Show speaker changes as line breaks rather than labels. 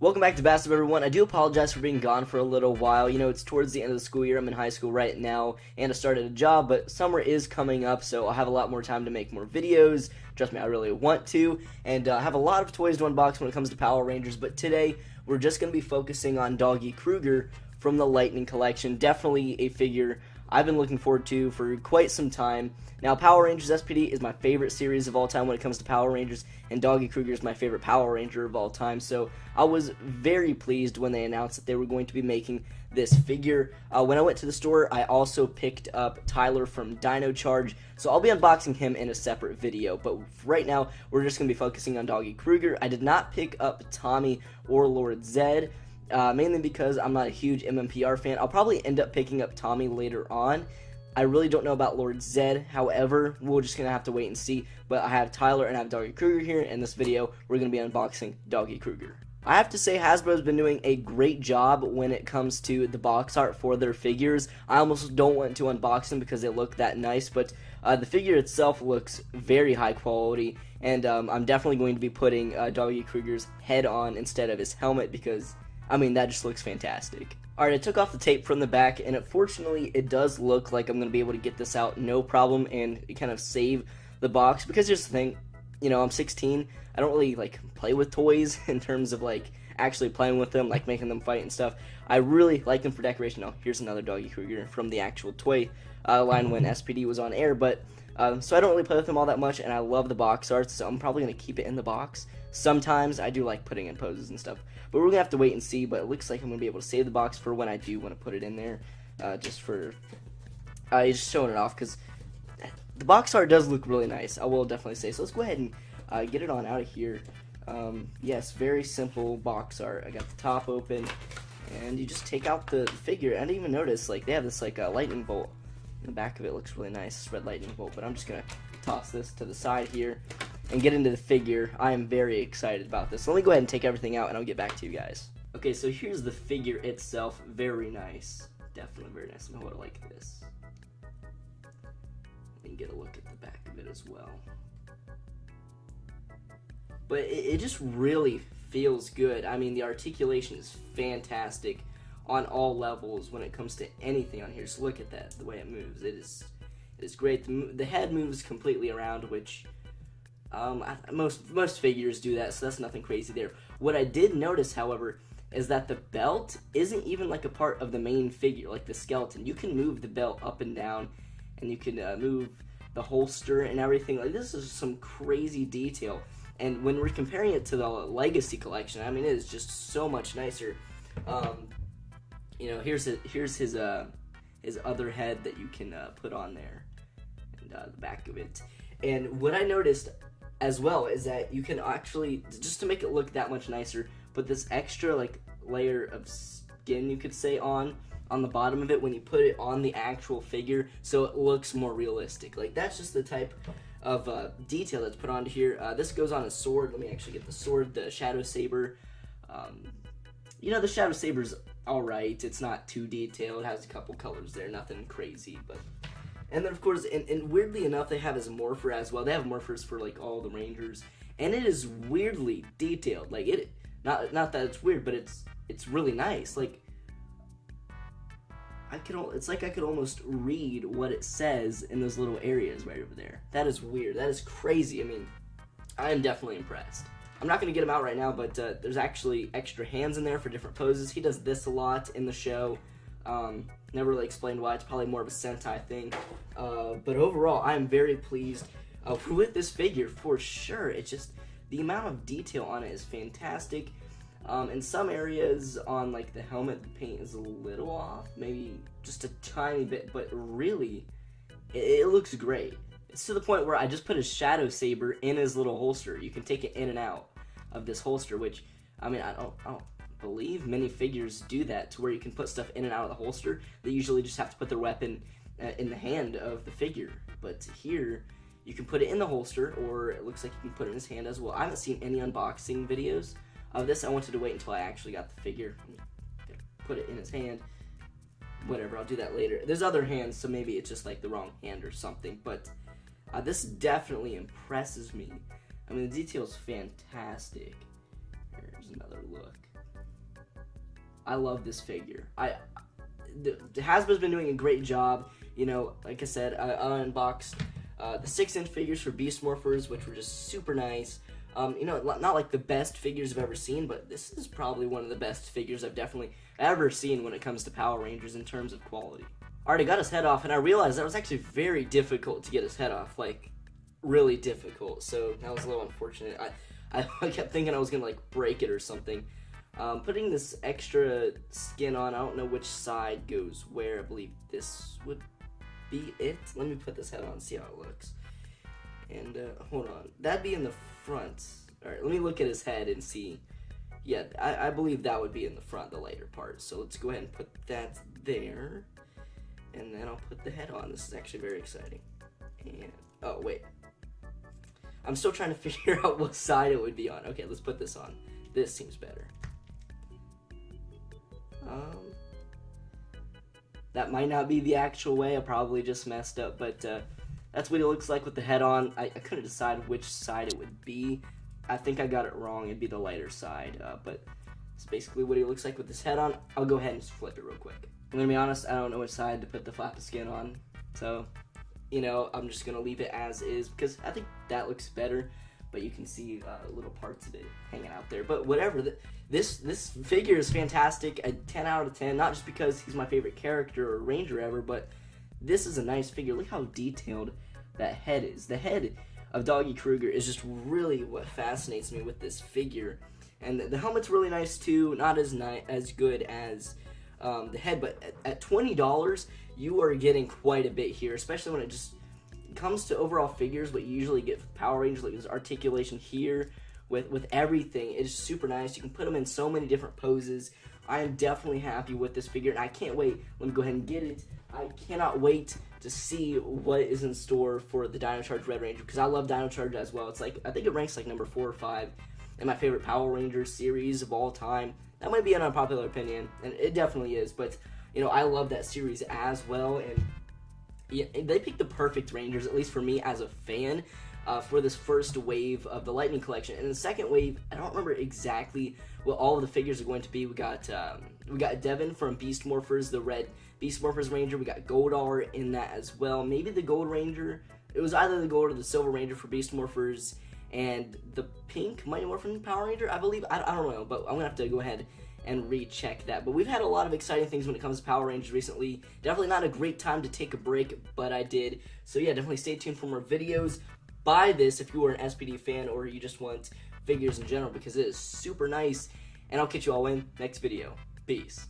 Welcome back to Best of everyone. I do apologize for being gone for a little while. You know, it's towards the end of the school year. I'm in high school right now, and I started a job, but summer is coming up, so I'll have a lot more time to make more videos. Trust me, I really want to, and I have a lot of toys to unbox when it comes to Power Rangers, but today we're just going to be focusing on Doggy Kruger from the Lightning Collection. Definitely a figure I've been looking forward to for quite some time. Now, Power Rangers SPD is my favorite series of all time when it comes to Power Rangers, and Doggy Kruger is my favorite Power Ranger of all time, so I was very pleased when they announced that they were going to be making this figure. When I went to the store, I also picked up Tyler from Dino Charge, so I'll be unboxing him in a separate video, but right now, we're just going to be focusing on Doggy Kruger. I did not pick up Tommy or Lord Zed, mainly because I'm not a huge MMPR fan. I'll probably end up picking up Tommy later on. I really don't know about Lord Zed, however, we're just going to have to wait and see. But I have Tyler and I have Doggy Kruger here. In this video, we're going to be unboxing Doggy Kruger. I have to say Hasbro's been doing a great job when it comes to the box art for their figures. I almost don't want to unbox them because they look that nice, but the figure itself looks very high quality, and I'm definitely going to be putting Doggy Kruger's head on instead of his helmet because, I mean, that just looks fantastic. Alright, I took off the tape from the back, and fortunately, it does look like I'm going to be able to get this out no problem and kind of save the box, because here's the thing, you know, I'm 16, I don't really, play with toys in terms of, actually playing with them, making them fight and stuff. I really like them for decoration. Oh, here's another Doggy Kruger from the actual toy line when SPD was on air, but, so I don't really play with them all that much, and I love the box art, so I'm probably going to keep it in the box. Sometimes I do like putting in poses and stuff, but we're going to have to wait and see, but it looks like I'm going to be able to save the box for when I do want to put it in there, just just showing it off, because the box art does look really nice, I will definitely say. So let's go ahead and get it on out of here. Yes, very simple box art. I got the top open, and you just take out the figure. I didn't even notice, they have this, lightning bolt. In the back of it looks really nice, this red lightning bolt, but I'm just going to toss this to the side here and get into the figure. I am very excited about this. So let me go ahead and take everything out, and I'll get back to you guys. Okay, so here's the figure itself. Very nice. Definitely very nice. Let me hold it like this. And get a look at the back of it as well. But it just really feels good. I mean, the articulation is fantastic on all levels when it comes to anything on here. So look at that, the way it moves. It is great. The head moves completely around, which most figures do that, so that's nothing crazy there. What I did notice, however, is that the belt isn't even a part of the main figure, like the skeleton. You can move the belt up and down, and you can move the holster and everything. This is some crazy detail. And when we're comparing it to the Legacy Collection, I mean, it is just so much nicer. You know, here's his other head that you can put on there, and the back of it. And what I noticed as well is that you can actually, just to make it look that much nicer, put this extra layer of skin, you could say, on the bottom of it when you put it on the actual figure, so it looks more realistic. That's just the type of detail that's put onto here. This goes on a sword. Let me actually get the sword, the Shadow Saber. You know, the Shadow Saber's alright. It's not too detailed. It has a couple colors there, nothing crazy, but. And then, of course, and weirdly enough, they have his morpher as well. They have morphers for, all the Rangers. And it is weirdly detailed. Not that it's weird, but it's really nice. It's like I could almost read what it says in those little areas right over there. That is weird. That is crazy. I mean, I am definitely impressed. I'm not going to get him out right now, but there's actually extra hands in there for different poses. He does this a lot in the show. Never really explained why. It's probably more of a Sentai thing. But overall, I'm very pleased with this figure for sure. It's just the amount of detail on it is fantastic. In some areas on the helmet, the paint is a little off, maybe just a tiny bit, but really, it looks great. It's to the point where I just put his Shadow Saber in his little holster. You can take it in and out of this holster, which, I mean, I don't believe many figures do that, to where you can put stuff in and out of the holster. They usually just have to put their weapon in the hand of the figure, but here you can put it in the holster, or it looks like you can put it in his hand as well. I haven't seen any unboxing videos of this. I wanted to wait until I actually got the figure, put it in his hand. Whatever, I'll do that later. There's other hands, so maybe it's just the wrong hand or something, but this definitely impresses me. I mean, the detail's fantastic. Here's another look. I love this figure. Hasbro's been doing a great job. You know, like I said, I unboxed the 6-inch figures for Beast Morphers, which were just super nice. You know, not like the best figures I've ever seen, but this is probably one of the best figures I've definitely ever seen when it comes to Power Rangers in terms of quality. Alright, I got his head off, and I realized that was actually very difficult to get his head off, like, really difficult, so that was a little unfortunate. I kept thinking I was gonna, like, break it or something. Putting this extra skin on, I don't know which side goes where. I believe this would be it. Let me put this head on and see how it looks. And, hold on. That'd be in the front. Alright, let me look at his head and see. Yeah, I believe that would be in the front, the lighter part. So let's go ahead and put that there. And then I'll put the head on. This is actually very exciting. And, oh, wait. I'm still trying to figure out what side it would be on. Okay, let's put this on. This seems better. That might not be the actual way. I probably just messed up, but that's what it looks like with the head on. I couldn't decide which side it would be. I think I got it wrong. It'd be the lighter side, but it's basically what he looks like with his head on. I'll go ahead and just flip it real quick. I'm gonna be honest, I don't know which side to put the flap of skin on, so, you know, I'm just gonna leave it as is, because I think that looks better, but you can see little parts of it hanging out there. But whatever, this figure is fantastic, a 10 out of 10, not just because he's my favorite character or ranger ever, but this is a nice figure. Look how detailed that head is. The head of Doggy Kruger is just really what fascinates me with this figure. And the helmet's really nice too, not as good as the head, but at $20, you are getting quite a bit here, especially when it just comes to overall figures. What you usually get for Power Rangers, like this articulation here with everything, it's super nice. You can put them in so many different poses. I am definitely happy with this figure, and I can't wait. Let me go ahead and get it. I cannot wait to see what is in store for the Dino Charge Red Ranger, because I love Dino Charge as well. It's like, I think it ranks like number 4 or 5 in my favorite Power Rangers series of all time. That might be an unpopular opinion, and it definitely is, but, you know, I love that series as well, and yeah, they picked the perfect Rangers, at least for me as a fan, for this first wave of the Lightning Collection. And the second wave, I don't remember exactly what all of the figures are going to be. We got Devin from Beast Morphers, the red Beast Morphers Ranger. We got Goldar in that as well. Maybe the Gold Ranger. It was either the Gold or the Silver Ranger for Beast Morphers, and the pink Mighty Morphin Power Ranger, I believe. I don't know, but I'm going to have to go ahead and recheck that. But we've had a lot of exciting things when it comes to Power Rangers recently. Definitely not a great time to take a break, but I did. So yeah, definitely stay tuned for more videos. Buy this if you are an SPD fan or you just want figures in general, because it is super nice. And I'll catch you all in next video. Peace.